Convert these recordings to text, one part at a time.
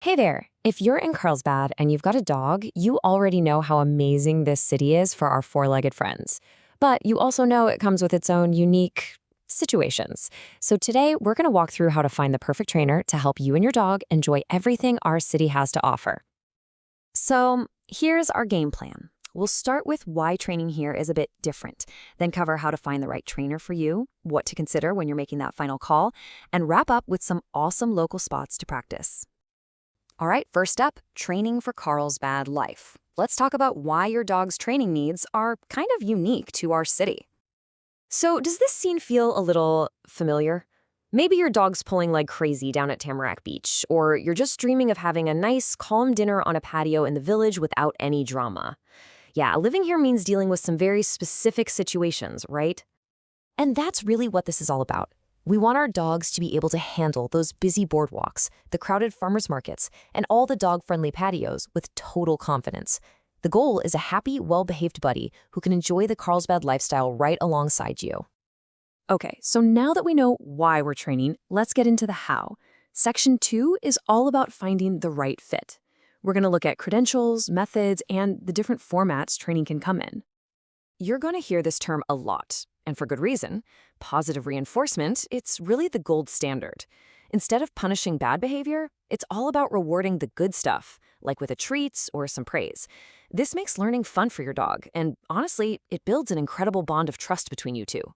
Hey there! If you're in Carlsbad and you've got a dog, you already know how amazing this city is for our four-legged friends. But you also know it comes with its own unique situations. So today, we're going to walk through how to find the perfect trainer to help you and your dog enjoy everything our city has to offer. So here's our game plan. We'll start with why training here is a bit different, then cover how to find the right trainer for you, what to consider when you're making that final call, and wrap up with some awesome local spots to practice. All right, first up, training for Carlsbad life. Let's talk about why your dog's training needs are kind of unique to our city. So does this scene feel a little familiar? Maybe your dog's pulling like crazy down at Tamarack Beach, or you're just dreaming of having a nice, calm dinner on a patio in the village without any drama. Yeah, living here means dealing with some very specific situations, right? And that's really what this is all about. We want our dogs to be able to handle those busy boardwalks, the crowded farmers markets, and all the dog-friendly patios with total confidence. The goal is a happy, well-behaved buddy who can enjoy the Carlsbad lifestyle right alongside you. Okay, so now that we know why we're training, let's get into the how. Section 2 is all about finding the right fit. We're going to look at credentials, methods, and the different formats training can come in. You're going to hear this term a lot, and for good reason. Positive reinforcement, it's really the gold standard. Instead of punishing bad behavior, it's all about rewarding the good stuff, like with a treat or some praise. This makes learning fun for your dog, and honestly, it builds an incredible bond of trust between you two.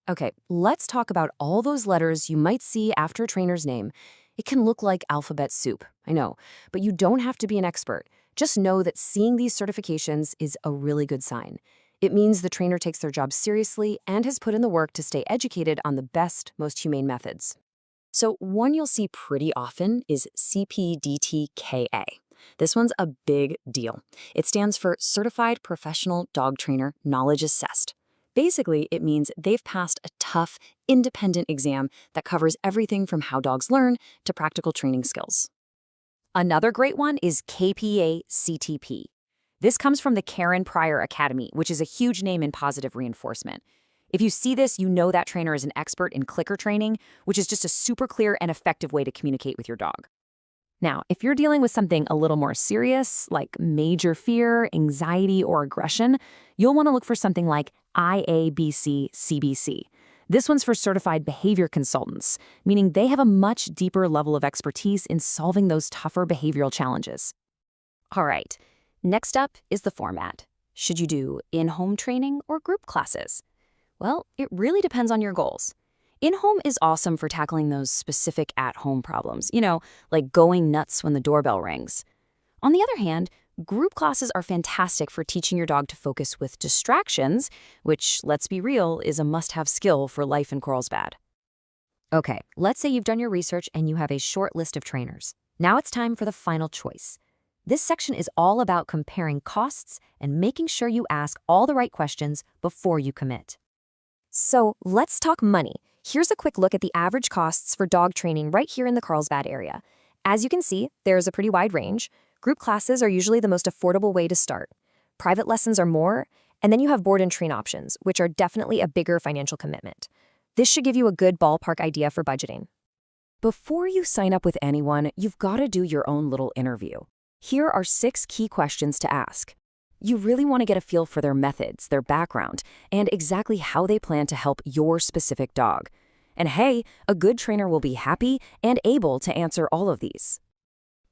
Okay, let's talk about all those letters you might see after a trainer's name. It can look like alphabet soup, I know, but you don't have to be an expert. Just know that seeing these certifications is a really good sign. It means the trainer takes their job seriously and has put in the work to stay educated on the best, most humane methods. So one you'll see pretty often is CPDTKA. This one's a big deal. It stands for Certified Professional Dog Trainer Knowledge Assessed. Basically, it means they've passed a tough, independent exam that covers everything from how dogs learn to practical training skills. Another great one is KPA-CTP. This comes from the Karen Pryor Academy, which is a huge name in positive reinforcement. If you see this, you know that trainer is an expert in clicker training, which is just a super clear and effective way to communicate with your dog. Now, if you're dealing with something a little more serious, like major fear, anxiety, or aggression, you'll want to look for something like IABC-CBC. This one's for certified behavior consultants, meaning they have a much deeper level of expertise in solving those tougher behavioral challenges. All right. Next up is the format. Should you do in-home training or group classes? Well, it really depends on your goals. In-home is awesome for tackling those specific at-home problems, like going nuts when the doorbell rings. On the other hand, group classes are fantastic for teaching your dog to focus with distractions, which, let's be real, is a must-have skill for life in Carlsbad. Okay, let's say you've done your research and you have a short list of trainers. Now it's time for the final choice. This section is all about comparing costs and making sure you ask all the right questions before you commit. So let's talk money. Here's a quick look at the average costs for dog training right here in the Carlsbad area. As you can see, there's a pretty wide range. Group classes are usually the most affordable way to start. Private lessons are more, and then you have board and train options, which are definitely a bigger financial commitment. This should give you a good ballpark idea for budgeting. Before you sign up with anyone, you've got to do your own little interview. Here are 6 key questions to ask. You really want to get a feel for their methods, their background, and exactly how they plan to help your specific dog. And hey, a good trainer will be happy and able to answer all of these.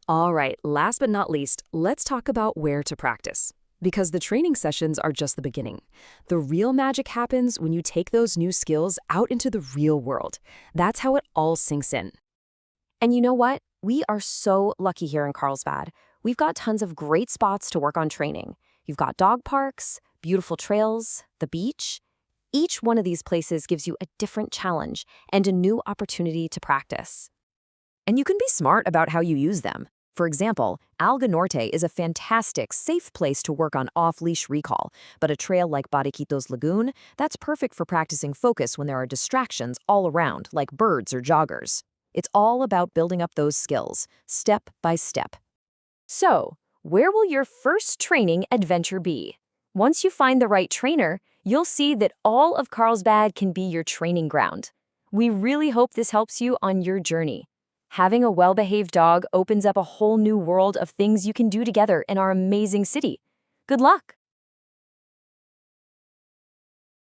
All right, last but not least, let's talk about where to practice. Because the training sessions are just the beginning. The real magic happens when you take those new skills out into the real world. That's how it all sinks in. And you know what? We are so lucky here in Carlsbad. We've got tons of great spots to work on training. You've got dog parks, beautiful trails, the beach. Each one of these places gives you a different challenge and a new opportunity to practice. And you can be smart about how you use them. For example, Alga Norte is a fantastic, safe place to work on off-leash recall, but a trail like Bariquitos Lagoon, that's perfect for practicing focus when there are distractions all around, like birds or joggers. It's all about building up those skills, step by step. So, where will your first training adventure be? Once you find the right trainer, you'll see that all of Carlsbad can be your training ground. We really hope this helps you on your journey. Having a well-behaved dog opens up a whole new world of things you can do together in our amazing city. Good luck!